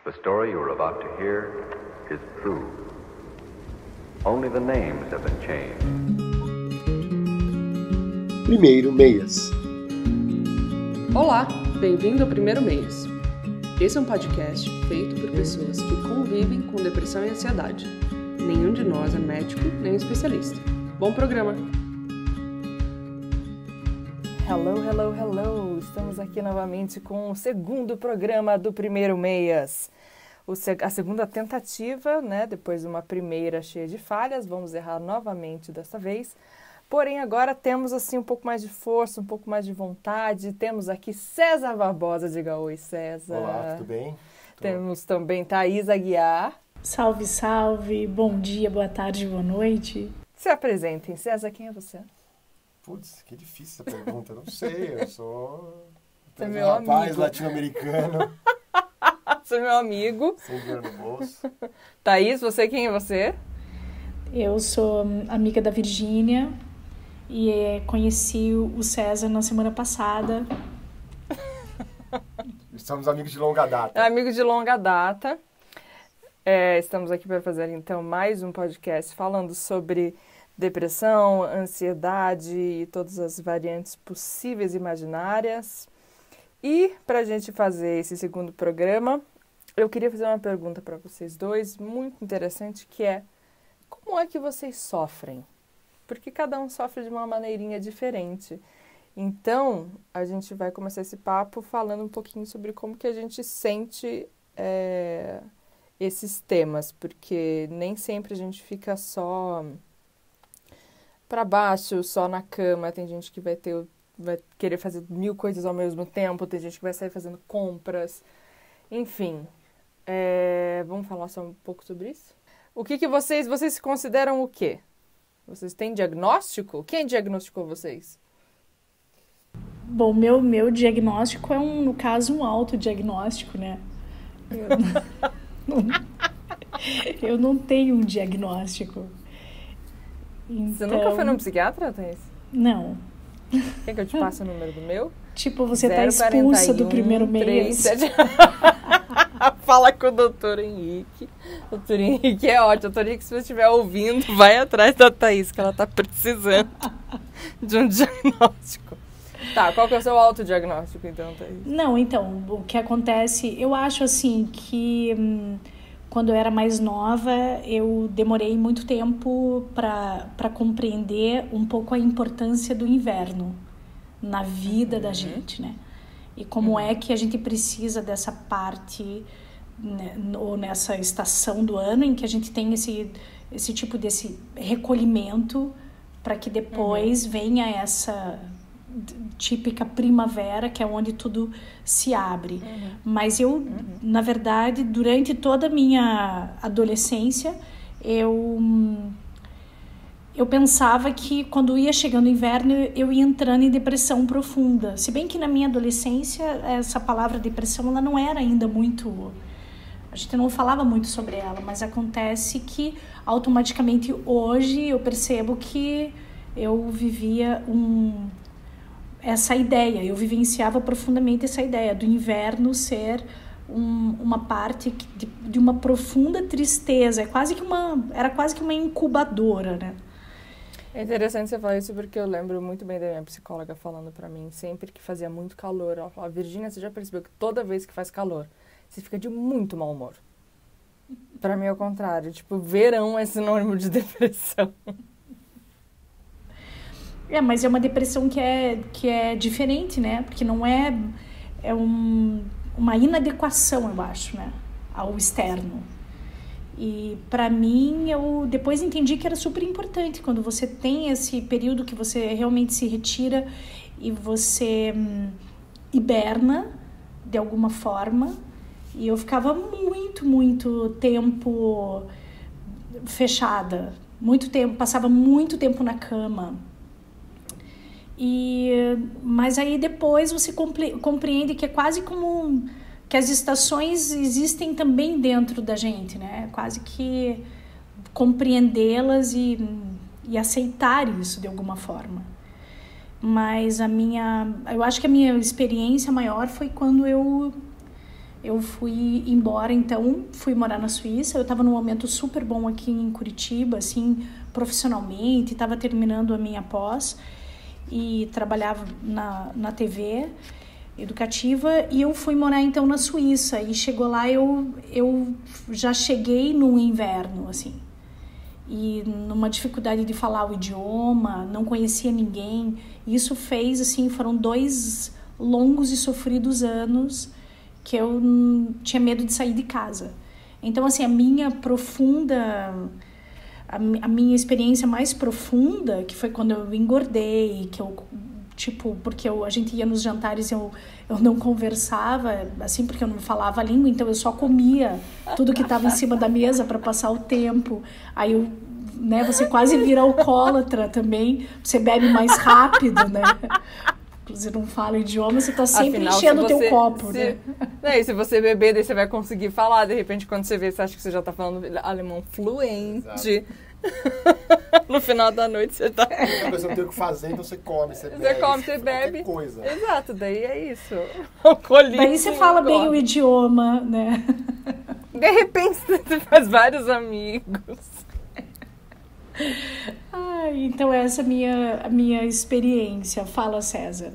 The story you are about to hear is true. Only the names have been changed. Primeiro Meias. Olá, bem-vindo ao Primeiro Meias. Esse é um podcast feito por pessoas que convivem com depressão e ansiedade. Nenhum de nós é médico nem especialista. Bom programa! Hello! Estamos aqui novamente com o segundo programa do Primeiro Meias. A segunda tentativa, né? Depois de uma primeira cheia de falhas, vamos errar novamente dessa vez. Porém, agora temos assim um pouco mais de força, um pouco mais de vontade. Temos aqui César Barbosa. Diga oi, César. Olá, tudo bem? Temos também Thaís Aguiar. Salve, salve. Bom dia, boa tarde, boa noite. Se apresentem. César, quem é você? Putz, que difícil essa pergunta. Eu não sei, eu sou Você é um meu rapaz amigo. latino-americano. Você é meu amigo. Sem dinheiro no bolso. Thaís, quem é você? Eu sou amiga da Virgínia e conheci o César na semana passada. Estamos amigos de longa data. Amigos de longa data. Estamos aqui para fazer, então, mais um podcast falando sobre depressão, ansiedade e todas as variantes possíveis e imaginárias. E, para a gente fazer esse segundo programa, eu queria fazer uma pergunta para vocês dois, muito interessante, que é: como é que vocês sofrem? Porque cada um sofre de uma maneirinha diferente. Então, a gente vai começar esse papo falando um pouquinho sobre como que a gente sente esses temas, porque nem sempre a gente fica só para baixo, só na cama. Tem gente que vai querer fazer 1000 coisas ao mesmo tempo, tem gente que vai sair fazendo compras, enfim. Vamos falar só um pouco sobre isso? O que vocês se consideram o quê? Vocês têm diagnóstico? Quem diagnosticou vocês? Bom, meu diagnóstico é, no caso, um autodiagnóstico, né? Eu não tenho um diagnóstico. Então... Você nunca foi num psiquiatra, Thaís? Não. Quer que eu te passe o número do meu? Tipo, você tá expulsa do Primeiro Meias. Fala com o doutor Henrique. Doutor Henrique é ótimo. Doutor Henrique, se você estiver ouvindo, vai atrás da Thaís, que ela tá precisando de um diagnóstico. Tá, qual que é o seu autodiagnóstico, então, Thaís? Não, então, o que acontece, eu acho assim que quando eu era mais nova, eu demorei muito tempo para compreender um pouco a importância do inverno na vida da gente, né? E como é que a gente precisa dessa parte, né, ou nessa estação do ano em que a gente tem esse tipo desse recolhimento para que depois venha essa típica primavera, que é onde tudo se abre. Mas eu, na verdade, durante toda a minha adolescência, eu pensava que quando ia chegando o inverno, eu ia entrando em depressão profunda. Se bem que na minha adolescência, essa palavra depressão, ela não era ainda muito... A gente não falava muito sobre ela, mas acontece que automaticamente hoje eu percebo que eu vivia essa ideia, eu vivenciava profundamente essa ideia do inverno ser uma parte de uma profunda tristeza. Era quase que uma incubadora, né? É interessante você falar isso, porque eu lembro muito bem da minha psicóloga falando pra mim, sempre que fazia muito calor, ela falava: Virgínia, você já percebeu que toda vez que faz calor, você fica de muito mau humor? Pra mim é o contrário, tipo, verão é sinônimo de depressão. Mas é uma depressão que é diferente, né? Porque não uma inadequação, eu acho, né? Ao externo. E para mim, eu depois entendi que era super importante quando você tem esse período que você realmente se retira e você hiberna de alguma forma. E eu ficava muito tempo fechada, passava muito tempo na cama. Mas aí depois você compreende que é quase como que as estações existem também dentro da gente, né? Quase que compreendê-las e aceitar isso de alguma forma. Mas eu acho que a minha experiência maior foi quando eu eu fui embora, então, fui morar na Suíça. Eu estava num momento super bom aqui em Curitiba, assim, profissionalmente, estava terminando a minha pós e trabalhava na TV educativa, e eu fui morar, então, na Suíça. E chegou lá, eu já cheguei no inverno, assim, e numa dificuldade de falar o idioma, não conhecia ninguém. Isso fez, assim, foram 2 longos e sofridos anos que eu tinha medo de sair de casa. Então, assim, a minha experiência mais profunda, que foi quando eu engordei, que eu, tipo, porque a gente ia nos jantares e eu não conversava, assim, porque eu não falava a língua, então eu só comia tudo que estava em cima da mesa para passar o tempo. Aí você quase vira alcoólatra também, você bebe mais rápido, né? Você não fala o idioma, você tá sempre enchendo o teu copo, né? E se você beber, daí você vai conseguir falar. De repente, quando você vê, você acha que você já tá falando alemão fluente. No final da noite, você tá... Você não tem o que fazer, então você come, você bebe. Você come, você bebe. Coisa. Exato, daí é isso. Alcoolismo. Daí você fala bem o idioma, né? De repente, você faz vários amigos. Então essa é a minha experiência. Fala, César.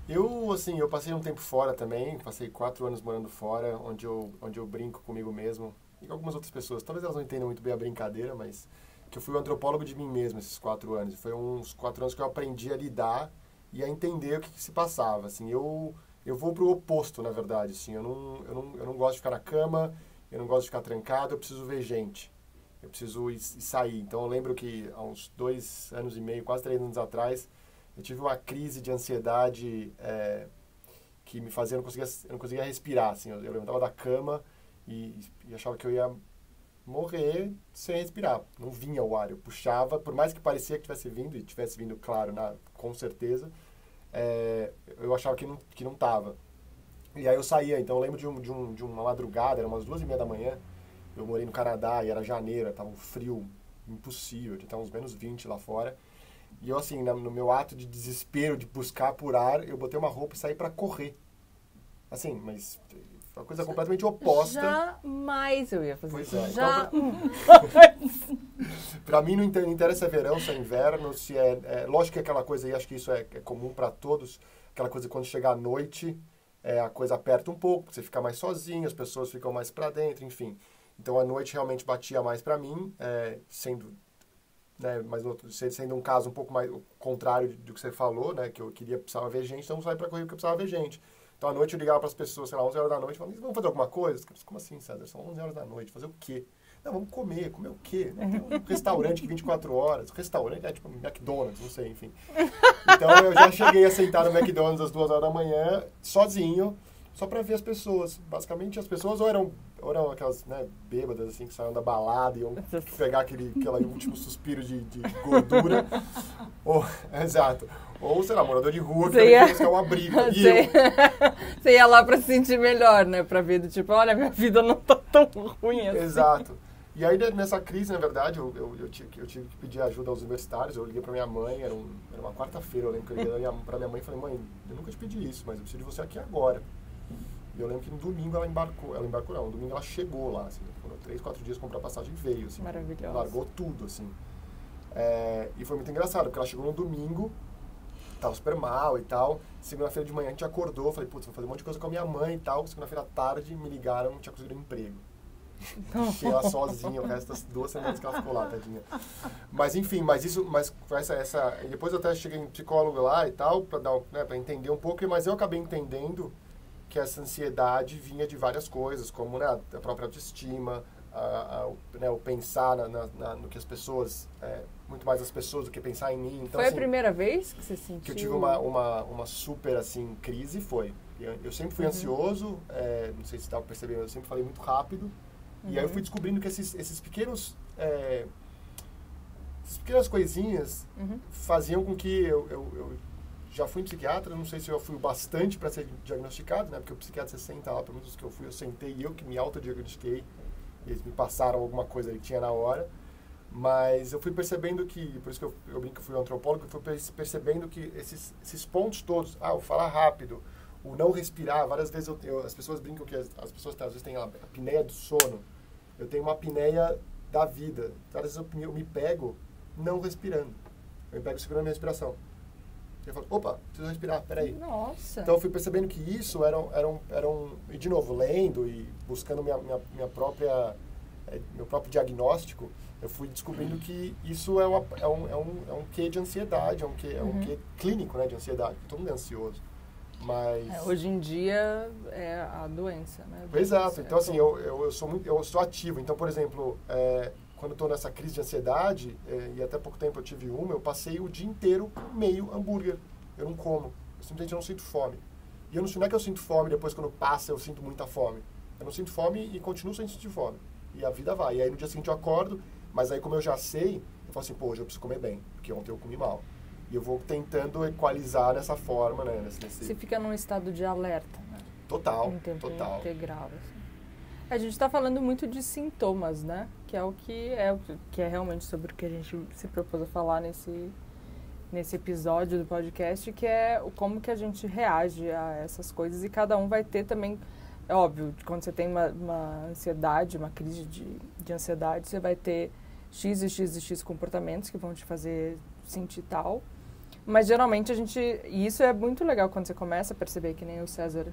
Eu passei um tempo fora também, passei 4 anos morando fora, onde eu brinco comigo mesmo e com algumas outras pessoas. Talvez elas não entendam muito bem a brincadeira, mas que eu fui o antropólogo de mim mesmo esses 4 anos. Foi uns 4 anos que eu aprendi a lidar e a entender o que se passava. Assim, eu vou pro oposto, na verdade. Assim, eu não gosto de ficar na cama, eu não gosto de ficar trancado, eu preciso ver gente. Eu preciso ir sair. Então, eu lembro que há uns 2 anos e meio, quase 3 anos atrás, eu tive uma crise de ansiedade que me fazia... Eu não conseguia respirar. Assim, eu levantava da cama e achava que eu ia morrer sem respirar. Não vinha o ar. Eu puxava, por mais que parecia que tivesse vindo, e tivesse vindo, claro, com certeza, eu achava que não estava. E aí eu saía. Então, eu lembro de uma madrugada, era umas 2:30 da manhã. Eu morei no Canadá e era janeiro, estava um frio impossível, estava uns menos 20 lá fora. E eu, assim, no meu ato de desespero, de buscar por ar, eu botei uma roupa e saí para correr. Assim, mas foi uma coisa completamente oposta. Jamais eu ia fazer pois isso. Para mim não interessa se é verão, se é inverno, se lógico que aquela coisa aí, acho que isso é comum para todos, aquela coisa quando chegar à noite, a coisa aperta um pouco, você fica mais sozinho, as pessoas ficam mais para dentro, enfim. Então, a noite realmente batia mais para mim, sendo um caso um pouco mais contrário do que você falou, né? Que eu precisava ver gente, então eu saí para correr porque eu precisava ver gente. Então, à noite eu ligava para as pessoas, sei lá, 11 horas da noite, e falava, vamos fazer alguma coisa? Como assim, César? São 11 horas da noite, fazer o quê? Não, vamos comer o quê? Tem um restaurante que 24 horas, restaurante é tipo McDonald's, não sei, enfim. Então, eu já cheguei a sentar no McDonald's às 2 horas da manhã, sozinho, só para ver as pessoas. Basicamente, as pessoas ou eram aquelas, né, bêbadas, assim, que saíam da balada e iam pegar aquele último suspiro de gordura. Exato. Ou, sei lá, morador de rua, que é uma briga. Você ia lá pra se sentir melhor, né? Pra ver do tipo, olha, minha vida não tá tão ruim assim. Exato. E aí, nessa crise, na verdade, eu tive que pedir ajuda aos universitários. Eu liguei pra minha mãe, era uma quarta-feira, eu lembro que eu liguei pra minha mãe e falei, mãe, eu nunca te pedi isso, mas eu preciso de você aqui agora. E eu lembro que no domingo ela embarcou não, no domingo ela chegou lá, assim, foram 3, 4 dias comprar passagem e veio, assim. Maravilhosa. Largou tudo, assim. E foi muito engraçado, porque ela chegou no domingo, tava super mal e tal. Segunda-feira de manhã a gente acordou, falei, putz, vou fazer um monte de coisa com a minha mãe e tal. Segunda-feira à tarde me ligaram, não tinha conseguido um emprego. Deixei ela sozinha o resto das 2 semanas que ela ficou lá, tadinha. Mas enfim, com essa... E depois eu até cheguei em psicólogo lá e tal, pra entender um pouco, mas eu acabei entendendo que essa ansiedade vinha de várias coisas, como, né, a própria autoestima, o pensar no que as pessoas, muito mais as pessoas do que pensar em mim. Então, foi assim, a primeira vez que você sentiu? Que eu tive uma super, assim, crise, foi. Eu sempre fui ansioso, não sei se dá pra perceber, eu sempre falei muito rápido. E aí eu fui descobrindo que esses pequenas coisinhas faziam com que eu já fui em psiquiatra, não sei se eu fui bastante para ser diagnosticado, né? Porque o psiquiatra, você senta lá, pelo menos os que eu fui, eu sentei e eu que me autodiagnostiquei. Eles me passaram alguma coisa ali que tinha na hora. Mas eu fui percebendo que, por isso que eu brinco que eu fui antropólogo, eu fui percebendo que esses pontos todos, o falar rápido, o não respirar. Várias vezes as pessoas brincam que as pessoas às vezes têm a apneia do sono. Eu tenho uma apneia da vida. Várias vezes eu me pego não respirando. Eu me pego segurando a minha respiração. Eu falo, opa, preciso respirar, peraí. Nossa! Então eu fui percebendo que isso era um... E de novo, lendo e buscando meu próprio diagnóstico, eu fui descobrindo que isso é um quê de ansiedade, é um quê clínico, né, de ansiedade. Todo mundo é ansioso. Mas... hoje em dia é a doença, né? Exato. Então, assim, eu sou ativo. Então, por exemplo, quando eu estou nessa crise de ansiedade, e até pouco tempo eu tive uma, eu passei o dia inteiro meio hambúrguer. Eu não como. Eu simplesmente não sinto fome. E não é que eu sinto fome, depois quando passa eu sinto muita fome. Eu não sinto fome e continuo sem sentir fome. E a vida vai. E aí no dia seguinte eu acordo, mas aí como eu já sei, eu falo assim, pô, hoje eu preciso comer bem, porque ontem eu comi mal. E eu vou tentando equalizar dessa forma, né? Você fica num estado de alerta, né? Total, em tempo total. integral, assim. A gente está falando muito de sintomas, né? Que é o que é realmente sobre o que a gente se propôs a falar nesse episódio do podcast, que é como que a gente reage a essas coisas. E cada um vai ter também, é óbvio, quando você tem uma ansiedade, uma crise de ansiedade, você vai ter X e X e X comportamentos que vão te fazer sentir tal. Mas geralmente e isso é muito legal quando você começa a perceber, que nem o César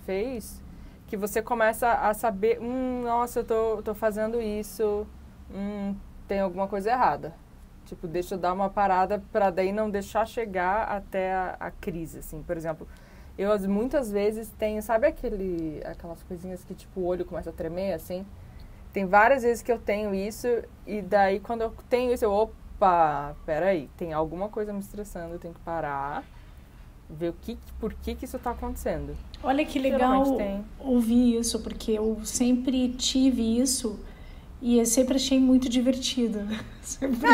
fez, que você começa a saber, nossa, eu tô fazendo isso, tem alguma coisa errada. Tipo, deixa eu dar uma parada para daí não deixar chegar até a crise, assim. Por exemplo, eu muitas vezes tenho, sabe aquelas coisinhas que tipo o olho começa a tremer, assim? Tem várias vezes que eu tenho isso e daí quando eu tenho isso, opa, peraí, tem alguma coisa me estressando, eu tenho que parar, ver por que isso está acontecendo. Olha que legal ouvir isso, porque eu sempre tive isso e eu sempre achei muito divertido. Sempre...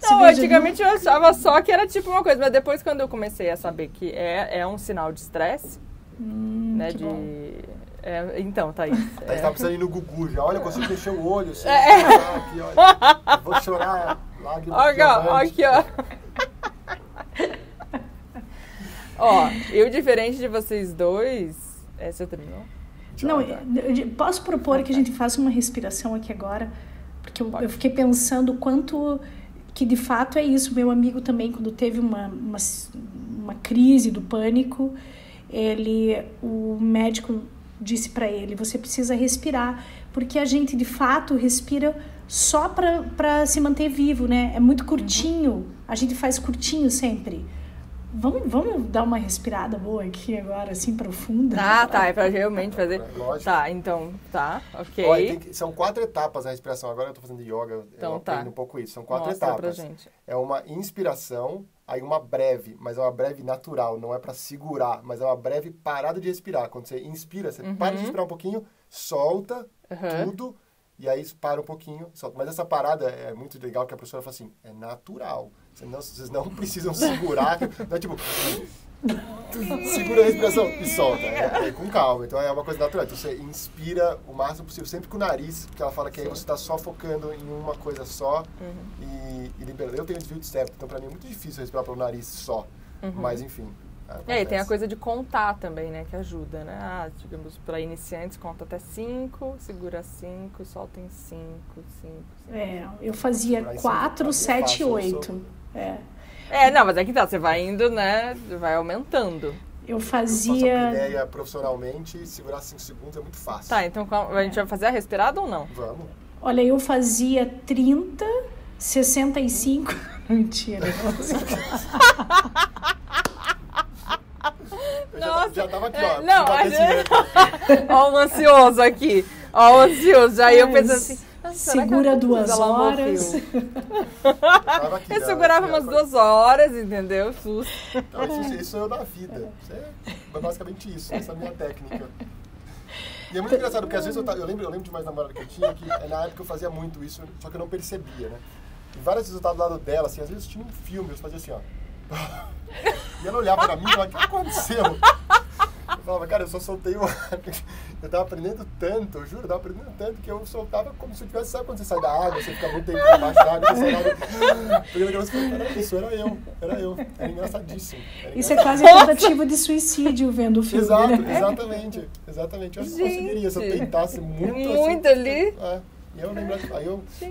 Não, antigamente eu achava só que era tipo uma coisa, mas depois quando eu comecei a saber que é um sinal de estresse, né, então, Thaís. Thaís tá precisando ir no Gugu já. Olha, eu consigo mexer o olho. Assim, aqui, olha. Eu vou chorar lágrimas. Aqui, ó. Ó, eu diferente de vocês dois... Você terminou? Não, eu posso propor que a gente faça uma respiração aqui agora? Porque eu fiquei pensando o quanto que de fato é isso. Meu amigo também, quando teve uma crise do pânico, o médico disse para ele, você precisa respirar, porque a gente de fato respira só para se manter vivo, né? É muito curtinho, a gente faz curtinho sempre. Vamos dar uma respirada boa aqui agora, assim, profunda? Tá, é pra realmente fazer... Lógico. Tá, então, ok. Olha, são 4 etapas a respiração. Agora eu tô fazendo yoga, eu aprendo um pouco isso. São 4 etapas. Pra gente. É uma inspiração, aí uma breve, mas é uma breve natural, não é pra segurar, mas é uma breve parada de respirar. Quando você inspira, você para de respirar um pouquinho, solta tudo, e aí para um pouquinho, solta. Mas essa parada é muito legal, que a professora fala assim, é natural. Vocês não precisam segurar, não é tipo... Segura a respiração e solta, com calma. Então é uma coisa natural. Então você inspira o máximo possível, sempre com o nariz, porque ela fala que aí você está só focando em uma coisa só e liberando. Eu tenho desvio de septo, então pra mim é muito difícil respirar pelo nariz só. Mas enfim. E tem a coisa de contar também, né, que ajuda, né? Digamos, para iniciantes, conta até 5, segura 5, solta em 5, 5. Eu fazia 4, 7, 8. Não, mas é que tá, você vai indo, né, vai aumentando. Eu fazia... Eu faço apneia profissionalmente, segurar 5 segundos é muito fácil. Tá, então a gente vai fazer a respirada ou não? Vamos. Olha, eu fazia 30, 65... Mentira. Nossa, já tava aqui, ó. Não, ó o ansioso aqui. Ó o ansioso. Aí eu pensando assim... Segura 2 horas. Aqui, eu segurava umas 2 horas, entendeu? Então, isso é eu da vida. É basicamente isso. Essa é a minha técnica. E é muito engraçado, porque às vezes eu lembro de mais namorada que eu tinha, que na época eu fazia muito isso, só que eu não percebia, né? E várias vezes eu tava do lado dela, assim, às vezes tinha um filme, eu fazia assim, ó. E ela olhava pra mim e falava, o que aconteceu? Eu falava, cara, eu só soltei uma... Eu tava aprendendo tanto, eu juro, eu tava aprendendo tanto que eu soltava como se eu tivesse... Sabe quando você sai da água, você fica muito tempo embaixo da água, você sai da água... Era isso, era eu. Era engraçadíssimo. Isso é quase a tentativa de suicídio vendo o filme, Exato, né? exatamente. Eu acho que conseguiria se eu tentasse muito ali. E eu lembro,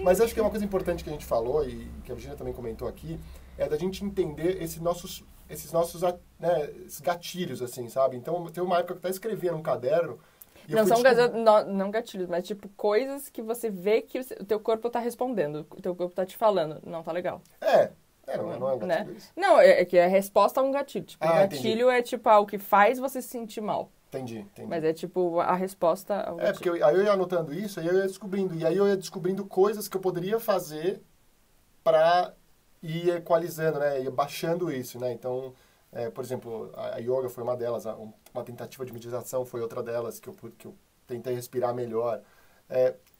mas acho que é uma coisa importante que a gente falou e que a Virginia também comentou aqui, é da gente entender esses nossos né, esses gatilhos, assim, sabe? Então, tem uma época que eu estava escrevendo um caderno... Não gatilhos, mas tipo coisas que você vê que o teu corpo tá respondendo, o teu corpo tá te falando, não tá legal. Não é um gatilho, né? isso? Não, é que é a resposta a um gatilho. Tipo, o gatilho entendi. É tipo algo que faz você se sentir mal. Entendi. Mas é tipo a resposta ao gatilho. Porque aí eu ia anotando isso, aí eu ia descobrindo. E aí eu ia descobrindo coisas que eu poderia fazer para ir equalizando, né? Ir baixando isso, né? Então, por exemplo, a yoga foi uma delas. Uma tentativa de meditação foi outra delas, que eu tentei respirar melhor.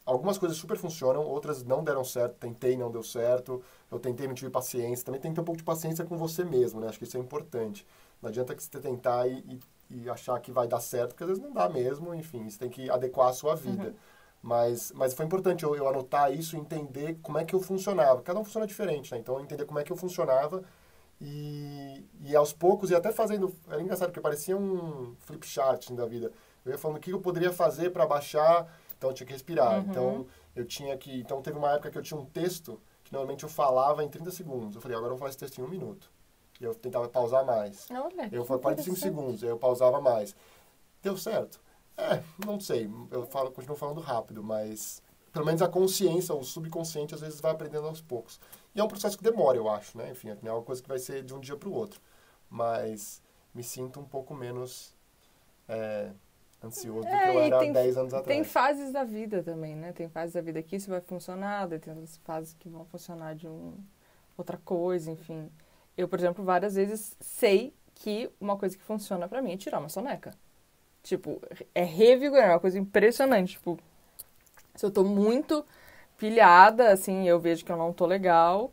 Algumas coisas super funcionam, outras não deram certo. Tentei, não deu certo. Eu tentei, não tive paciência. Também tem que ter um pouco de paciência com você mesmo, né? Acho que isso é importante. Não adianta que você tentar e achar que vai dar certo, porque às vezes não dá mesmo, enfim, você tem que adequar a sua vida. Uhum. Mas foi importante eu anotar isso e entender como é que eu funcionava. Cada um funciona diferente, né? Então, entender como é que eu funcionava e aos poucos, e até fazendo... Era engraçado, porque parecia um flip chart da vida. Eu ia falando o que eu poderia fazer para baixar, então eu tinha que respirar. Uhum. Então, Então, teve uma época que eu tinha um texto que normalmente eu falava em 30 segundos. Eu falei, agora eu vou falar esse texto em 1 minuto. E eu tentava pausar mais. Olha, eu falava 45 segundos, aí eu pausava mais. Deu certo? Não sei. Continuo falando rápido, mas pelo menos a consciência, o subconsciente, às vezes vai aprendendo aos poucos. E é um processo que demora, eu acho, né? Enfim, não é uma coisa que vai ser de um dia para o outro. Mas me sinto um pouco menos ansioso do que eu era 10 anos atrás. Tem fases da vida também, né? Tem fases da vida que isso vai funcionar, daí tem outras fases que vão funcionar de outra coisa, enfim. Eu, por exemplo, várias vezes sei que uma coisa que funciona pra mim é tirar uma soneca. Tipo, é revigorar, é uma coisa impressionante. Tipo, se eu tô muito pilhada, assim, eu vejo que eu não tô legal,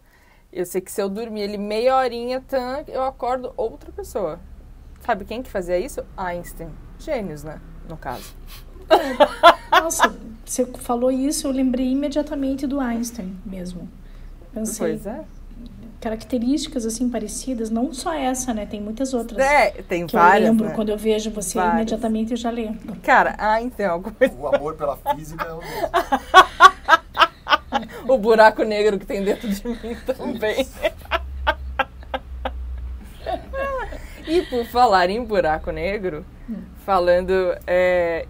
eu sei que se eu dormir ali meia horinha, eu acordo outra pessoa. Sabe quem que fazia isso? Einstein. Gênios, né? No caso. Nossa, você falou isso, eu lembrei imediatamente do Einstein mesmo. Pensei. Pois é. Características, assim, parecidas, não só essa, né? Tem muitas outras. Tem que várias, eu lembro, né? quando eu vejo você, imediatamente eu já lembro. Cara, Einstein é uma coisa... O amor pela física é o mesmo. O buraco negro que tem dentro de mim também. E por falar em buraco negro,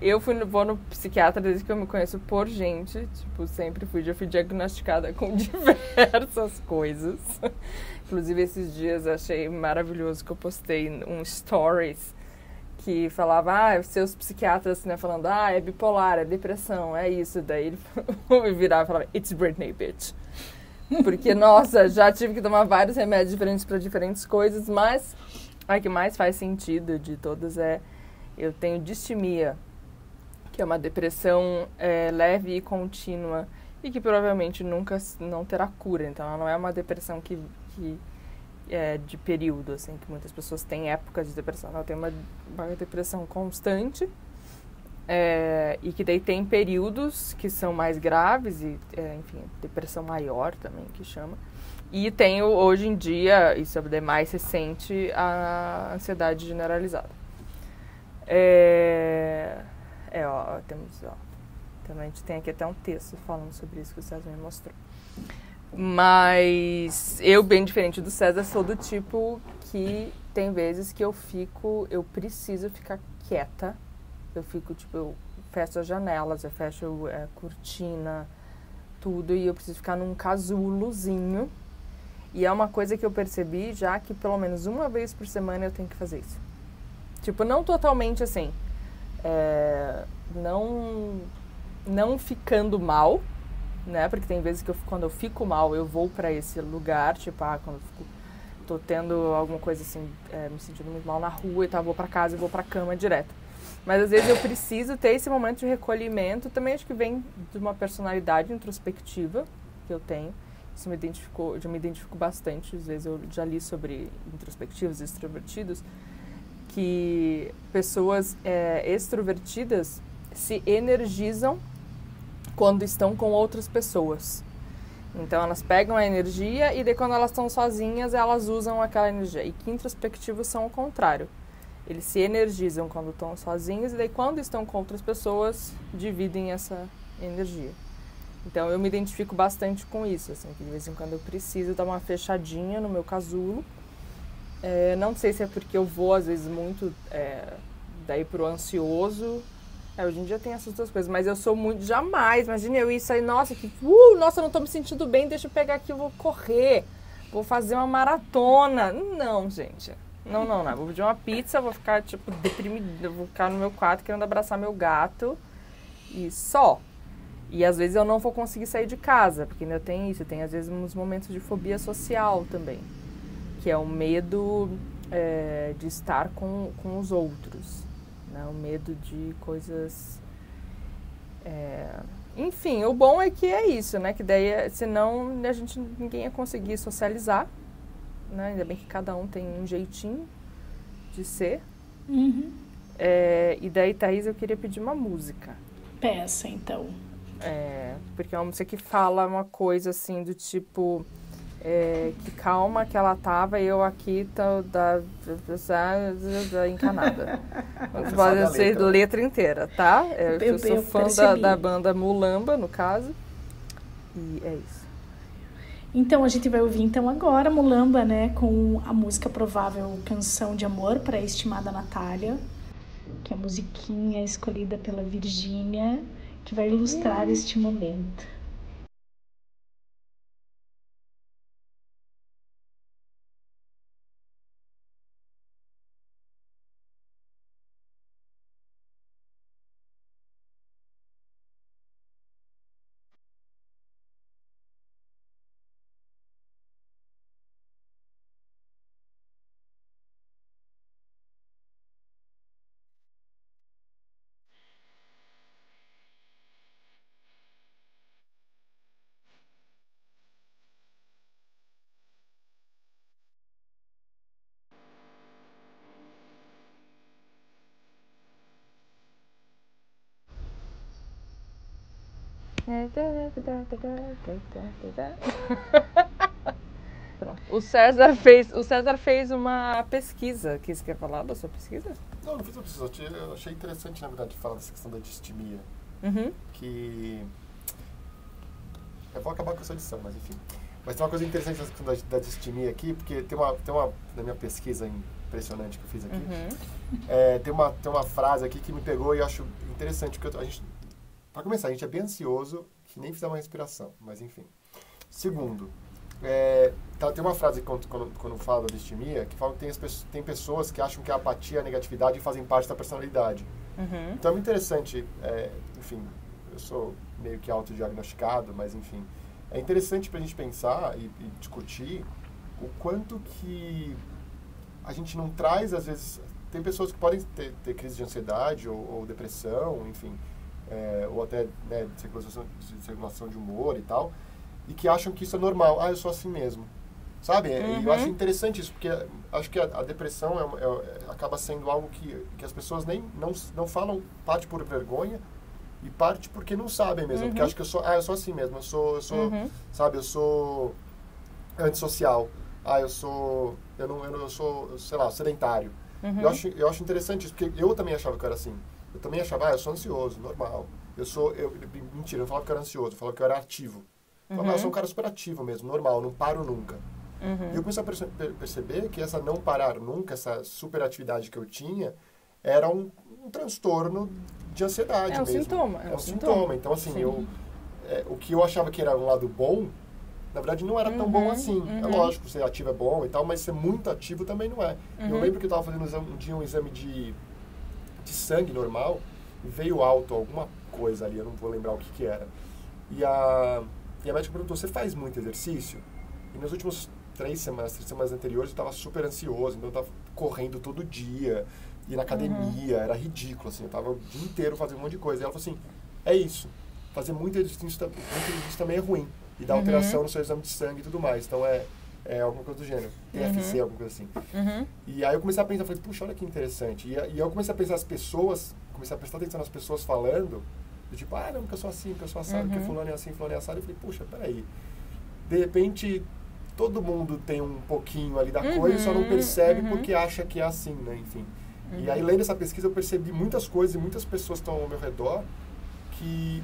eu vou no psiquiatra desde que eu me conheço por gente, tipo, eu fui diagnosticada com diversas coisas. Inclusive, esses dias achei maravilhoso que eu postei um stories que falava, seus psiquiatras, né, falando, é bipolar, é depressão, é isso. Daí ele me virava e falava, it's Britney, bitch. Porque, nossa, já tive que tomar vários remédios diferentes para diferentes coisas, mas a que mais faz sentido de todas eu tenho distimia, que é uma depressão leve e contínua e que provavelmente não terá cura. Então, ela não é uma depressão que é de período, assim, que muitas pessoas têm épocas de depressão. Ela tem uma depressão constante e que daí tem períodos que são mais graves e, enfim, depressão maior também, que chama. E tenho, hoje em dia, isso é mais recente, a ansiedade generalizada. Também a gente tem aqui até um texto falando sobre isso que o César me mostrou. Mas eu, bem diferente do César, sou do tipo que tem vezes que eu preciso ficar quieta. Eu fecho as janelas, eu fecho a cortina, tudo, e eu preciso ficar num casulozinho. E é uma coisa que eu percebi já que pelo menos uma vez por semana eu tenho que fazer isso. Tipo, não totalmente assim, não ficando mal, né? Porque tem vezes que quando eu fico mal, eu vou pra esse lugar, tipo, quando eu tô tendo alguma coisa assim, me sentindo muito mal na rua e tal, vou pra casa e vou pra cama direto. Mas às vezes eu preciso ter esse momento de recolhimento, também acho que vem de uma personalidade introspectiva que eu tenho. Isso eu me identifico bastante, às vezes eu já li sobre introspectivos e extrovertidos. que pessoas extrovertidas se energizam quando estão com outras pessoas. Então, elas pegam a energia e daí quando elas estão sozinhas, elas usam aquela energia. E que introspectivos são o contrário. Eles se energizam quando estão sozinhos e daí quando estão com outras pessoas, dividem essa energia. Então, eu me identifico bastante com isso, assim, que de vez em quando eu preciso dar uma fechadinha no meu casulo. Não sei se é porque eu vou, às vezes, muito daí pro ansioso. Hoje em dia tem essas duas coisas, mas eu sou muito... Jamais, imagina eu ir sair, nossa, eu não tô me sentindo bem, deixa eu pegar aqui, eu vou correr, vou fazer uma maratona. Não, gente. Não. Vou pedir uma pizza, vou ficar, tipo, deprimida, vou ficar no meu quarto querendo abraçar meu gato e só. E às vezes eu não vou conseguir sair de casa, porque ainda tem isso, tem às vezes uns momentos de fobia social também, que é o medo de estar com os outros. Né, o medo de coisas... Enfim, o bom é que é isso, né? Que daí, senão, ninguém ia conseguir socializar. Né? Ainda bem que cada um tem um jeitinho de ser. Uhum. E daí, Thaís, eu queria pedir uma música. Peça, então. Porque é uma música que fala uma coisa assim do tipo... que calma que ela tava e eu aqui da encanada. Pode ser letra inteira, tá? Eu sou fã da banda Mulamba, no caso. E é isso. Então, a gente vai ouvir então agora Mulamba, né? Com a música provável Canção de Amor para a Estimada Natália, que é a musiquinha escolhida pela Virgínia, que vai ilustrar este momento. O César fez uma pesquisa. Que você quer falar da sua pesquisa? Não fiz a pesquisa. Eu achei interessante, na verdade, falar dessa questão da distimia. Uhum. Que... Eu vou acabar com essa edição, mas enfim. Mas tem uma coisa interessante nessa questão da distimia aqui, porque tem uma na minha pesquisa impressionante que eu fiz aqui, tem uma frase aqui que me pegou e eu acho interessante, porque para começar, a gente é bem ansioso, que nem fizer uma respiração, mas enfim. Segundo, tem uma frase quando falo da distimia, que fala que tem pessoas que acham que a apatia e a negatividade fazem parte da personalidade. Uhum. Então é muito interessante, enfim, eu sou meio que autodiagnosticado, mas enfim, é interessante para a gente pensar e discutir o quanto que a gente não traz, às vezes, tem pessoas que podem ter crise de ansiedade ou depressão, enfim, ou até desregulação de humor e tal, e que acham que isso é normal. Eu sou assim mesmo, sabe? Uhum. E eu acho interessante isso, porque acho que a depressão acaba sendo algo que as pessoas não falam, parte por vergonha e parte porque não sabem mesmo, porque acham que eu sou assim mesmo, eu sou sabe, eu sou antissocial, eu sou, sei lá, sedentário. Uhum. Eu acho interessante isso, porque eu também achava que eu era assim. Eu também achava, eu sou ansioso, normal. Mentira, eu não falava que eu era ansioso, eu falava que eu era ativo. Eu falava, eu sou um cara super ativo mesmo, normal, não paro nunca. E eu comecei a perceber que essa não parar nunca, essa superatividade que eu tinha, era um transtorno de ansiedade mesmo. Sintoma. É um sintoma. Então, assim, o que eu achava que era um lado bom, na verdade não era tão bom assim. É lógico, ser ativo é bom e tal, mas ser muito ativo também não é. Eu lembro que eu estava fazendo um dia um exame de sangue normal, e veio alto alguma coisa ali, eu não vou lembrar o que era. E a médica perguntou, você faz muito exercício? E nas últimas 3 semanas anteriores, eu estava super ansioso, então eu estava correndo todo dia, ir na academia, era ridículo, assim, eu estava o dia inteiro fazendo um monte de coisa. E ela falou assim, é isso, fazer muito exercício também é ruim, e dá alteração no seu exame de sangue e tudo mais. Então alguma coisa do gênero. TFC, alguma coisa assim. E aí eu comecei a pensar, falei, puxa, olha que interessante. E eu comecei a pensar as pessoas, comecei a prestar atenção nas pessoas falando, tipo, não, porque eu sou assim, porque eu sou assado, porque fulano é assim, fulano é assado. Eu falei, puxa, peraí. De repente, todo mundo tem um pouquinho ali da coisa, só não percebe porque acha que é assim, né? Enfim. E aí, lendo essa pesquisa, eu percebi muitas coisas e muitas pessoas estão ao meu redor que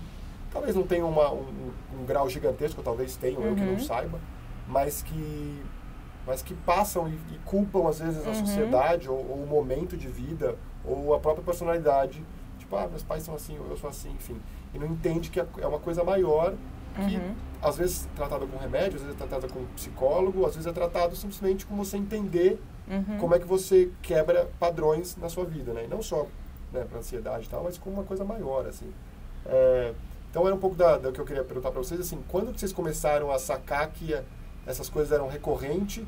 talvez não tenham um grau gigantesco, talvez tenham, eu que não saiba, mas que passam e culpam, às vezes, a sociedade, ou o momento de vida, ou a própria personalidade. Tipo, meus pais são assim, ou eu sou assim, enfim. E não entende que é uma coisa maior, que às vezes é tratada com remédio, às vezes é tratada com psicólogo, às vezes é tratado simplesmente com você entender como é que você quebra padrões na sua vida, né? E não só, né, para ansiedade e tal, mas com uma coisa maior, assim. Então era um pouco do que eu queria perguntar para vocês, assim, quando que vocês começaram a sacar que essas coisas eram recorrentes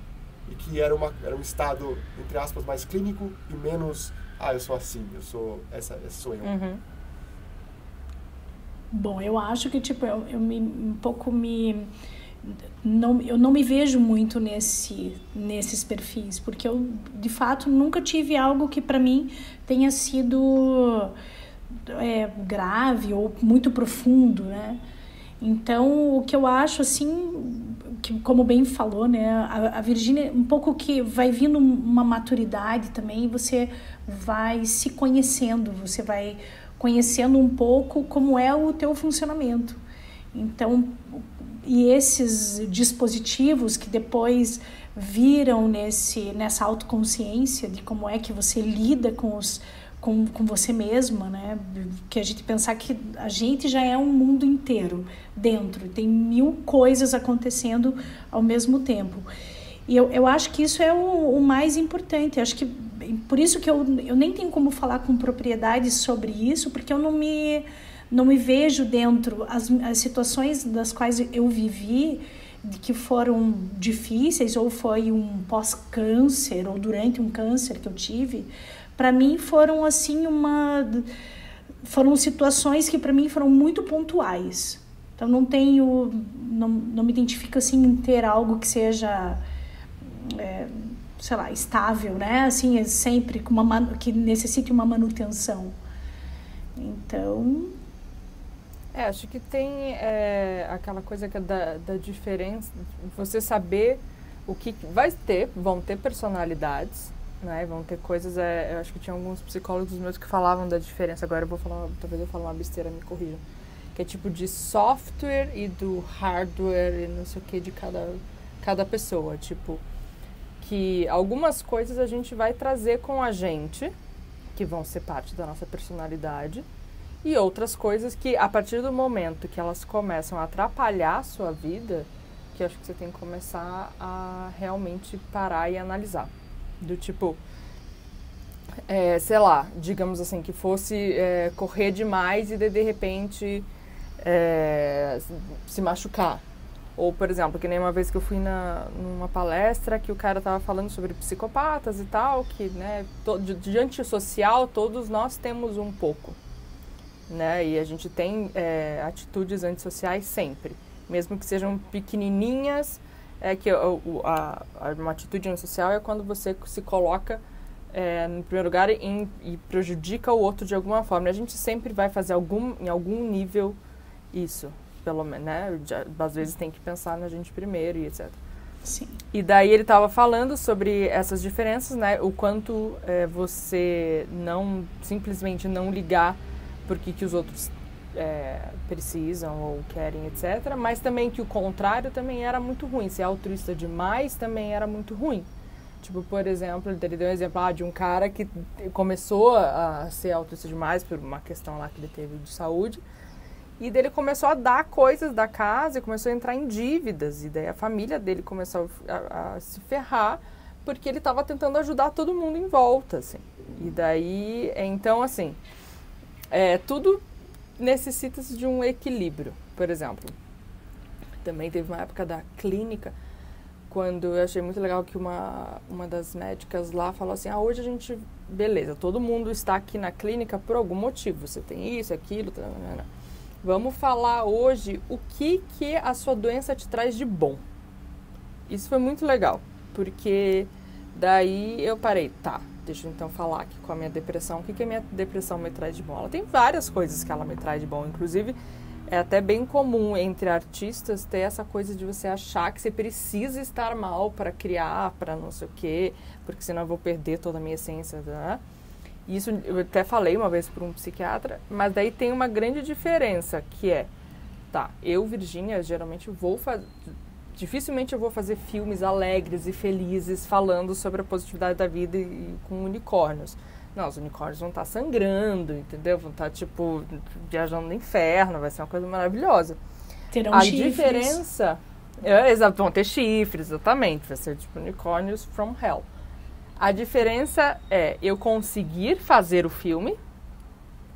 e que era um estado, entre aspas, mais clínico e menos, eu sou assim, esse sou eu. Bom, eu acho que, tipo, eu não me vejo muito nesses perfis, porque eu, de fato, nunca tive algo que para mim tenha sido grave ou muito profundo, né? Então, o que eu acho, assim, que, como bem falou, né, a Virgínia, um pouco que vai vindo uma maturidade também, você vai se conhecendo, você vai conhecendo um pouco como é o teu funcionamento. Então, e esses dispositivos que depois viram nessa autoconsciência de como é que você lida com você mesma, né? Que a gente pensar que a gente já é um mundo inteiro dentro, tem 1000 coisas acontecendo ao mesmo tempo. E eu acho que isso é o mais importante. Eu acho que por isso que eu nem tenho como falar com propriedade sobre isso, porque eu não me vejo dentro. As situações das quais eu vivi, de que foram difíceis, ou foi um pós-câncer, ou durante um câncer que eu tive, para mim foram assim foram situações que para mim foram muito pontuais. Então não me identifico assim em ter algo que seja sei lá, estável, né? Assim, sempre que necessite uma manutenção. Então, acho que tem aquela coisa que é da diferença, você saber o que vão ter personalidades, né? Vão ter coisas, eu acho que tinha alguns psicólogos meus que falavam da diferença, agora talvez eu fale uma besteira, me corrijam, que é tipo de software e do hardware e não sei o que de cada pessoa, tipo, que algumas coisas a gente vai trazer com a gente, que vão ser parte da nossa personalidade, e outras coisas que, a partir do momento que elas começam a atrapalhar a sua vida, que eu acho que você tem que começar a realmente parar e analisar. Do tipo, sei lá, digamos assim, que fosse correr demais e de repente se machucar. Ou, por exemplo, que nem uma vez que eu fui numa palestra que o cara estava falando sobre psicopatas e tal, que, né, de antissocial todos nós temos um pouco, né, e a gente tem atitudes antissociais sempre, mesmo que sejam pequenininhas, que uma atitude antissocial é quando você se coloca no primeiro lugar e prejudica o outro de alguma forma. A gente sempre vai fazer em algum nível isso. Pelo menos, né? Às vezes tem que pensar na gente primeiro e etc. Sim. E daí ele estava falando sobre essas diferenças, né? O quanto você simplesmente não ligar porque que os outros precisam ou querem, etc. Mas também que o contrário também era muito ruim. Ser altruísta demais também era muito ruim. Tipo, por exemplo, ele deu um exemplo de um cara que começou a ser altruísta demais por uma questão lá que ele teve de saúde. E daí ele começou a dar coisas da casa e começou a entrar em dívidas. E daí a família dele começou a se ferrar porque ele estava tentando ajudar todo mundo em volta, assim. E daí, então, assim, tudo necessita de um equilíbrio. Por exemplo, também teve uma época da clínica, quando eu achei muito legal que uma das médicas lá falou assim, hoje a gente, beleza, todo mundo está aqui na clínica por algum motivo. Você tem isso, aquilo, vamos falar hoje o que a sua doença te traz de bom. Isso foi muito legal, porque daí eu parei, tá, deixa eu então falar aqui com a minha depressão, o que a minha depressão me traz de bom. Ela tem várias coisas que ela me traz de bom, inclusive é até bem comum entre artistas ter essa coisa de você achar que você precisa estar mal para criar, para não sei o quê, porque senão eu vou perder toda a minha essência, né? Isso eu até falei uma vez para um psiquiatra, mas daí tem uma grande diferença, que é, tá, eu, Virgínia, geralmente dificilmente eu vou fazer filmes alegres e felizes falando sobre a positividade da vida e com unicórnios. Não, os unicórnios vão estar sangrando, entendeu? Vão estar, tipo, viajando no inferno, vai ser uma coisa maravilhosa. Terão chifres. A diferença... vão ter chifres, exatamente. Vai ser, tipo, unicórnios from hell. A diferença é eu conseguir fazer o filme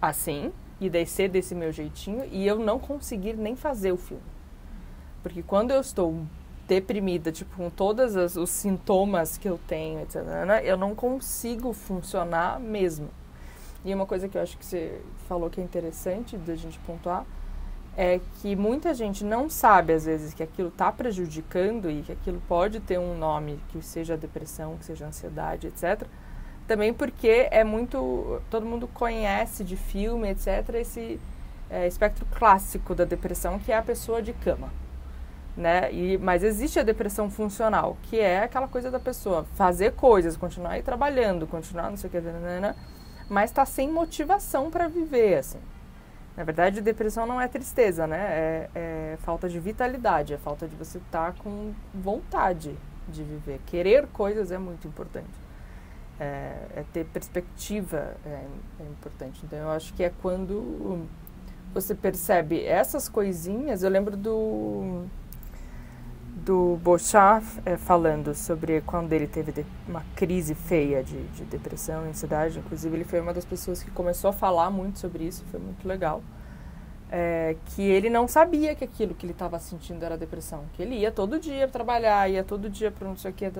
assim, e descer desse meu jeitinho, e eu não conseguir nem fazer o filme. Porque quando eu estou deprimida, tipo, com todos os sintomas que eu tenho, etc., eu não consigo funcionar mesmo. E uma coisa que eu acho que você falou que é interessante da gente pontuar é que muita gente não sabe, às vezes, que aquilo está prejudicando e que aquilo pode ter um nome, que seja depressão, que seja ansiedade, etc., também porque é muito... Todo mundo conhece de filme, etc., esse espectro clássico da depressão, que é a pessoa de cama. Né? Mas existe a depressão funcional, que é aquela coisa da pessoa fazer coisas, continuar aí trabalhando, continuar não sei o que, mas está sem motivação para viver, assim. Na verdade, depressão não é tristeza, né? É falta de vitalidade, é falta de você estar com vontade de viver. Querer coisas é muito importante. É ter perspectiva é importante. Então, eu acho que é quando você percebe essas coisinhas. Eu lembro do Bochat falando sobre quando ele teve uma crise feia de depressão e ansiedade. Inclusive, ele foi uma das pessoas que começou a falar muito sobre isso, foi muito legal. Que ele não sabia que aquilo que ele estava sentindo era depressão. Que ele ia todo dia trabalhar, ia todo dia para não sei o que,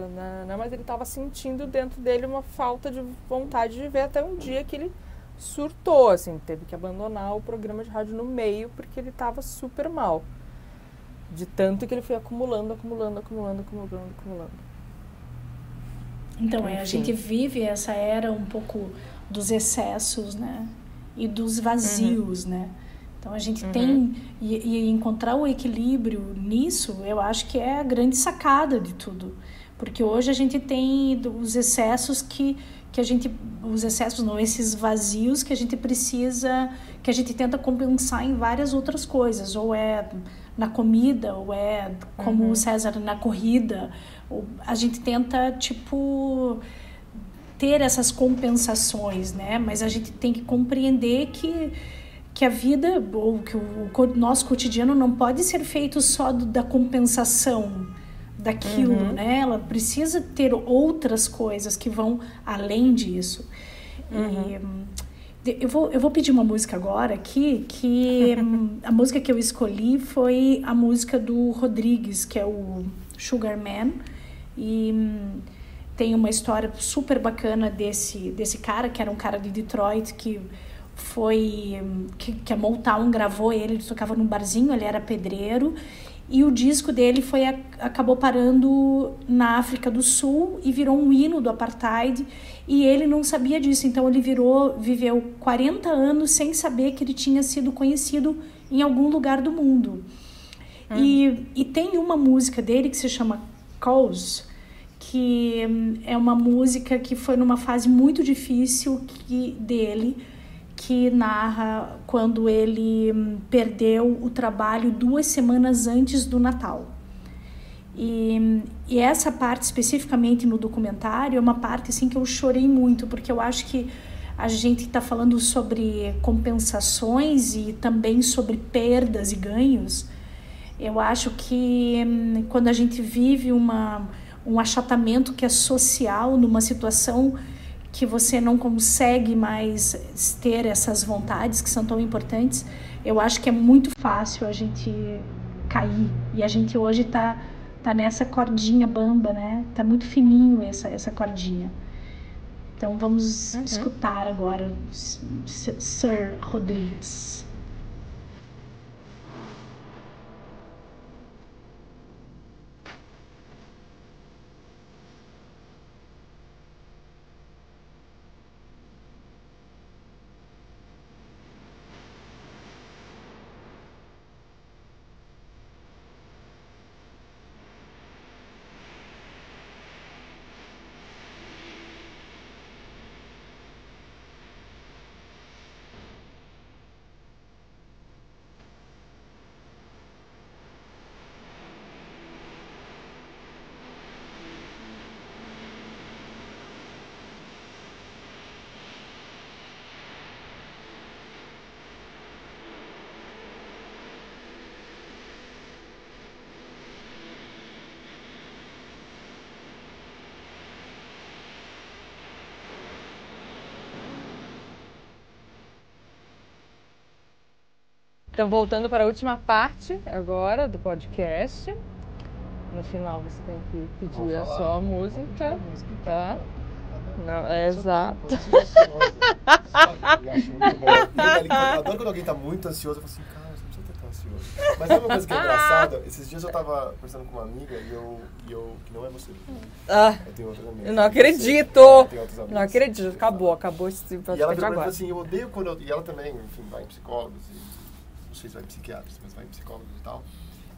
mas ele estava sentindo dentro dele uma falta de vontade de viver, até um dia que ele surtou, assim, teve que abandonar o programa de rádio no meio porque ele estava super mal. De tanto que ele foi acumulando. Então, a gente vive essa era um pouco dos excessos, né? E dos vazios, né? Então, a gente tem... E encontrar o equilíbrio nisso, eu acho que é a grande sacada de tudo. Porque hoje a gente tem os excessos que a gente... Os excessos não, esses vazios que a gente precisa... Que a gente tenta compensar em várias outras coisas. Ou é na comida, ou é, como o César, na corrida. Ou a gente tenta, tipo... ter essas compensações, né? Mas a gente tem que compreender que a vida, ou que o nosso cotidiano não pode ser feito só da compensação daquilo, né? Ela precisa ter outras coisas que vão além disso. E eu vou pedir uma música agora aqui, que a música que eu escolhi foi a música do Rodrigues, que é o Sugar Man, e tem uma história super bacana desse cara, que era um cara de Detroit, que a Motown gravou ele tocava num barzinho, ele era pedreiro, e o disco dele acabou parando na África do Sul e virou um hino do apartheid, e ele não sabia disso, então ele viveu 40 anos sem saber que ele tinha sido conhecido em algum lugar do mundo. E tem uma música dele que se chama Cause, que é uma música que foi numa fase muito difícil dele, que narra quando ele perdeu o trabalho 2 semanas antes do Natal. E essa parte, especificamente no documentário, é uma parte assim, que eu chorei muito, porque eu acho que a gente está falando sobre compensações e também sobre perdas e ganhos. Eu acho que quando a gente vive um achatamento que é social, numa situação que você não consegue mais ter essas vontades que são tão importantes, eu acho que é muito fácil a gente cair. E a gente hoje tá nessa cordinha bamba, né? Tá muito fininho essa cordinha. Então vamos escutar agora Sir Rodrigues. Então, voltando para a última parte agora do podcast. No final você tem que pedir a sua música, tá? Não, é exato. Eu adoro quando alguém tá muito ansioso, eu falo assim, cara, você não precisa estar tão ansioso. Mas sabe uma coisa que é engraçada? Esses dias eu tava conversando com uma amiga e eu que não é você. Eu tenho outras amigas. Eu não acredito! Não acredito, acabou esse podcast E ela virou agora. assim, eu odeio quando e ela também, enfim, vai em psicólogos, não sei se vai em psiquiatras, mas vai em psicólogos e tal.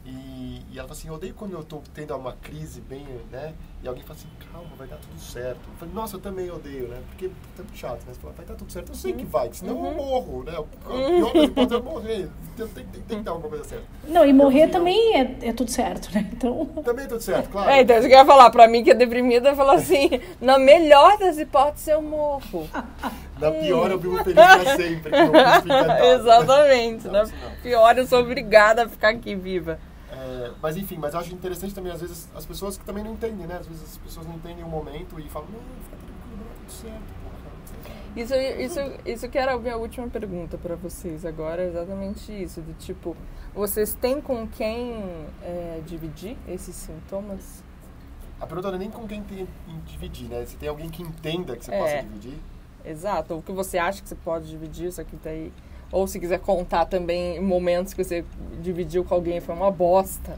E ela fala assim, eu odeio quando eu tô tendo uma crise bem, né? E alguém fala assim, calma, vai dar tudo certo. Eu falei, nossa, eu também odeio, né? Porque é muito chato, né? Você fala, vai dar tudo certo. Eu sei que vai, senão eu morro, né? O pior que pode é morrer. Tem que dar alguma coisa certa. Não, e morrer também é tudo certo, né? Então... Também é tudo certo, claro. Então isso que eu ia falar, pra mim que é deprimida, eu falo assim, na melhor das hipóteses eu morro. Na pior eu vivo feliz pra sempre, que não fica encantado. Exatamente, na Não. pior eu sou obrigada a ficar aqui viva. Mas enfim, mas eu acho interessante também, às vezes, as pessoas que também não entendem, né? Às vezes as pessoas não entendem o momento e falam, não, fica tranquilo, tudo certo. Isso que era a minha última pergunta para vocês agora, é exatamente isso, do tipo, vocês têm com quem dividir esses sintomas? A pergunta não é nem com quem tem dividir, né? Se tem alguém que entenda que você possa dividir. Exato, ou que você acha que você pode dividir isso aqui daí. Ou se quiser contar também momentos que você dividiu com alguém e foi uma bosta.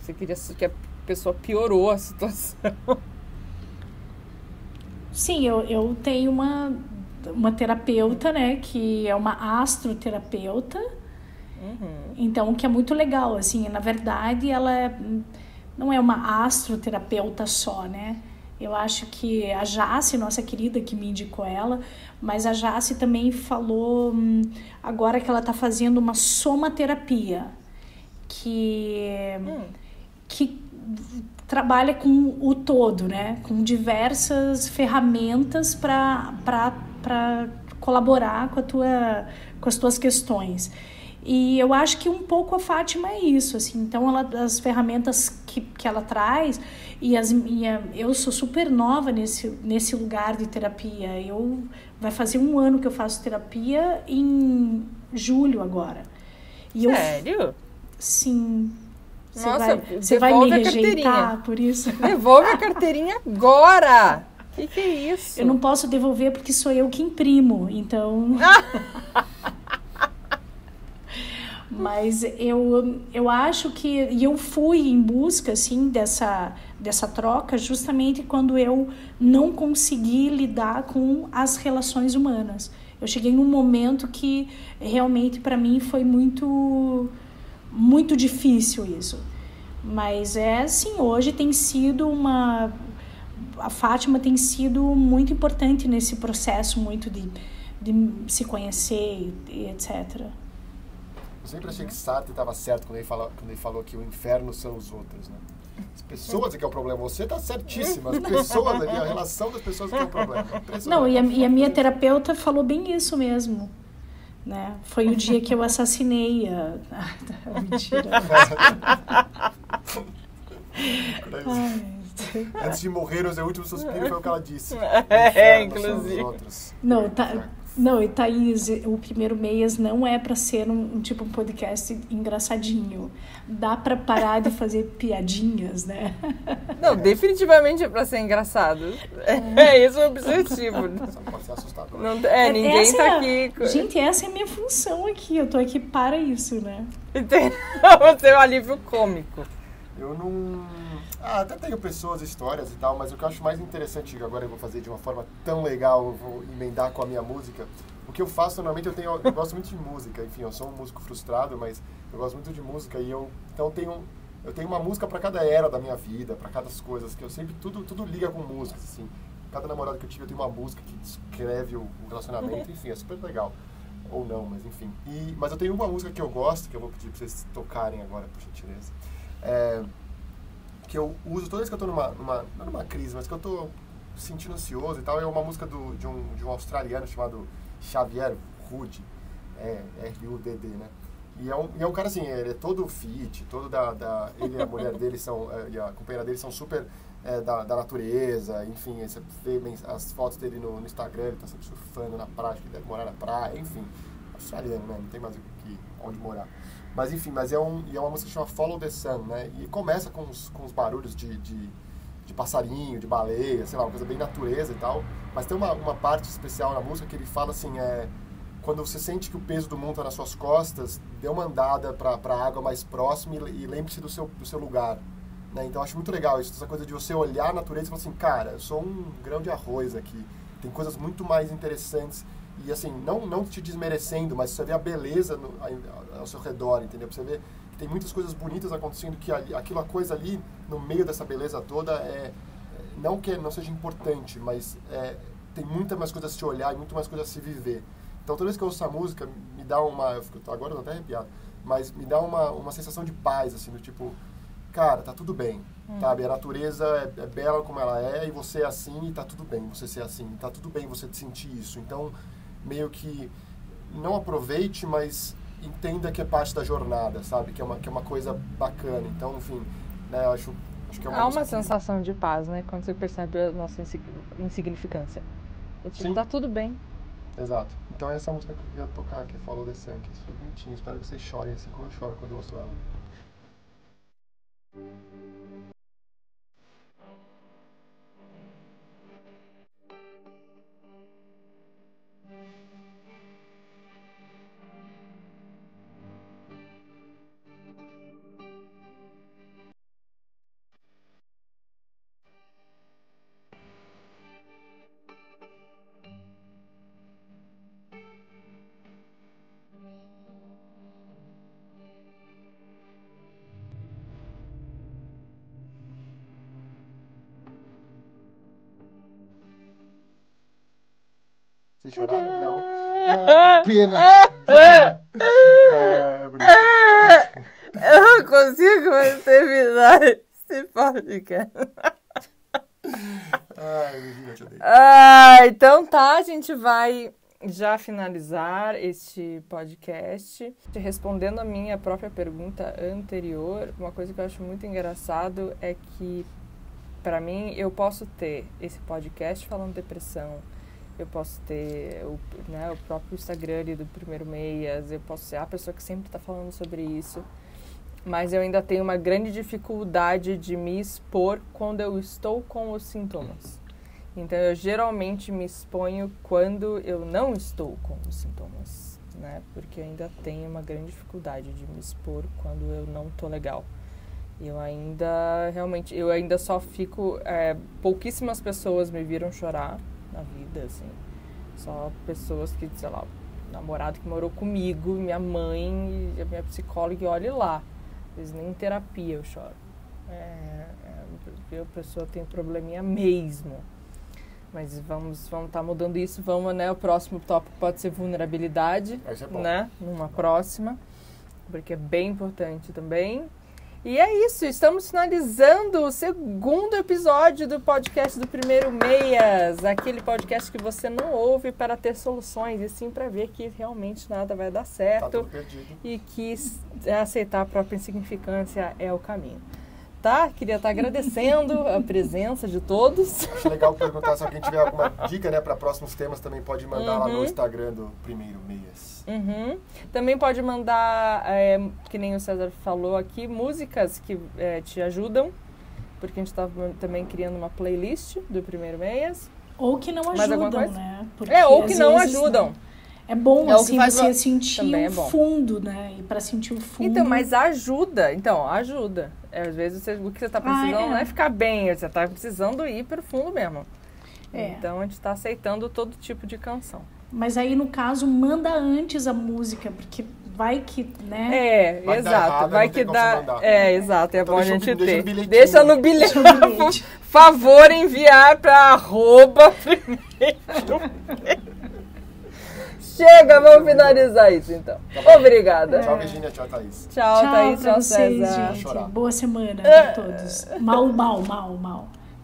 Você queria que a pessoa piorou a situação. Sim, eu tenho uma terapeuta, né, que é uma astroterapeuta. Então, que é muito legal, assim, na verdade, ela não é uma astroterapeuta só, né? Eu acho que a Jace, nossa querida, que me indicou ela, mas a Jace também falou agora que ela está fazendo uma somaterapia, que trabalha com o todo, né? Com diversas ferramentas para colaborar com as tuas questões. E eu acho que um pouco a Fátima é isso, assim. Então, as ferramentas que ela traz, eu sou super nova nesse lugar de terapia. Vai fazer 1 ano que eu faço terapia em julho agora. Sério? Sim. Nossa, você vai me rejeitar por isso? Devolve a carteirinha agora! Que é isso? Eu não posso devolver porque sou eu que imprimo, então... Mas eu acho que... E eu fui em busca, assim, dessa troca justamente quando eu não consegui lidar com as relações humanas. Eu cheguei num momento que realmente para mim foi muito, muito difícil isso. Mas assim, hoje tem sido a Fátima tem sido muito importante nesse processo muito de se conhecer e etc. Eu sempre achei que Sartre estava certo quando ele falou que o inferno são os outros, né? As pessoas é que é o problema. Você está certíssima. As pessoas ali, a relação das pessoas que é o problema. Não, e a minha terapeuta falou bem isso mesmo. Né? Foi o dia que eu assassinei mentira. Antes de morrer, o seu último suspiro foi o que ela disse. Inclusive. Não, e Thaís, o primeiro mês não é para ser um podcast engraçadinho. Dá para parar de fazer piadinhas, né? Não, definitivamente é para ser engraçado. É esse o objetivo. Só pode ser assustador. Ninguém tá aqui. Gente, essa é a minha função aqui. Eu tô aqui para isso, né? Você é um alívio cômico. Eu não... até tenho pessoas, histórias e tal, mas o que eu acho mais interessante, agora eu vou fazer de uma forma tão legal, eu vou emendar com a minha música. O que eu faço, normalmente, eu gosto muito de música, enfim, eu sou um músico frustrado, mas eu gosto muito de música e eu tenho uma música para cada era da minha vida, para cada coisa, que eu sempre, tudo liga com músicas, assim. Cada namorado que eu tive, eu tenho uma música que descreve o relacionamento, enfim, é super legal. Ou não, mas enfim. Mas eu tenho uma música que eu gosto, que eu vou pedir para vocês tocarem agora, por gentileza. Que eu uso toda vez que eu tô não numa crise, mas que eu tô sentindo ansioso e tal, é uma música de um australiano chamado Xavier Rudd, R-U-D-D, né? E é um cara assim, ele é todo fit, ele e a mulher dele e a companheira dele são super da natureza, enfim, você vê as fotos dele no Instagram, ele tá sempre surfando na praia, que deve morar na praia, enfim. australiano, né? Não tem mais onde morar. Mas enfim, é uma música que chama Follow the Sun, né? E começa com os barulhos de passarinho, de baleia, sei lá, uma coisa bem natureza e tal. Mas tem uma parte especial na música que ele fala assim, quando você sente que o peso do mundo está nas suas costas, dê uma andada para a água mais próxima e lembre-se do seu lugar. Né? Então, eu acho muito legal isso, essa coisa de você olhar a natureza e falar assim, cara, eu sou um grão de arroz aqui, tem coisas muito mais interessantes. E assim, não te desmerecendo, mas você vê a beleza ao seu redor, entendeu? Você vê que tem muitas coisas bonitas acontecendo, que aquela coisa ali, no meio dessa beleza toda, não que não seja importante, mas tem muita mais coisa a se olhar e muito mais coisa a se viver. Então, toda vez que eu ouço essa música, me dá agora eu tô até arrepiado, mas me dá uma sensação de paz, assim, do tipo, cara, tá tudo bem, sabe? A natureza é bela como ela é, e você é assim, e tá tudo bem você ser assim, tá tudo bem você sentir isso. Então, meio que não aproveite, mas entenda que é parte da jornada, sabe? Que é uma coisa bacana. Então, enfim, né, eu acho que é Há uma sensação de paz, né? Quando você percebe a nossa insignificância. Tipo, tá tudo bem. Exato. Então, essa música que eu ia tocar, que é Follow the Sun, que é super bonitinho. Espero que vocês chorem assim como eu choro quando eu ouço ela. Vocês choraram? Não. Pena. Eu não consigo mais terminar esse podcast. Ai, Virginia, te odeio. Então tá, a gente vai já finalizar este podcast. Respondendo a minha própria pergunta anterior, uma coisa que eu acho muito engraçado é que, pra mim, eu posso ter esse podcast falando de depressão, eu posso ter o próprio Instagram ali do Primeiro Meias, eu posso ser a pessoa que sempre está falando sobre isso, mas eu ainda tenho uma grande dificuldade de me expor quando eu estou com os sintomas. Então, eu geralmente me exponho quando eu não estou com os sintomas, né? Porque eu ainda tenho uma grande dificuldade de me expor quando eu não tô legal. Eu ainda só fico... pouquíssimas pessoas me viram chorar na vida, assim. Só pessoas que, sei lá, namorado que morou comigo, minha mãe e a minha psicóloga, e olhe lá. Às vezes nem em terapia eu choro. A pessoa tem probleminha mesmo. Mas vamos estar mudando isso. Vamos, né? O próximo tópico pode ser vulnerabilidade, né? Numa próxima, porque é bem importante também. E é isso, estamos finalizando o segundo episódio do podcast do Primeiro Meias, aquele podcast que você não ouve para ter soluções, e sim para ver que realmente nada vai dar certo e que aceitar a própria insignificância é o caminho. Tá? Queria estar agradecendo a presença de todos. Acho legal perguntar se alguém tiver alguma dica, né, para próximos temas, também pode mandar lá no Instagram do Primeiro Meias. Também pode mandar, que nem o César falou aqui, músicas que te ajudam, porque a gente está também criando uma playlist do Primeiro Meias. Ou que não ajudam, né? Porque ou que não ajudam. Né? É bom, assim, você sentir o fundo, né? E para sentir o fundo... Então, mas ajuda. Então, ajuda. Às vezes, o que você está precisando não é ficar bem, você está precisando ir para o fundo mesmo. Então, a gente está aceitando todo tipo de canção. Mas aí, no caso, manda antes a música, porque vai que, né? Vai exato. Vai que dá... exato. É então bom a gente ter. Deixa no bilhete. Por favor, enviar para @primeiro. Chega, vamos finalizar isso, então. Obrigada. Tchau, Virginia. Tchau, Thaís. Tchau, Thaís. Tchau, vocês, César. gente. Boa semana a todos. Mal.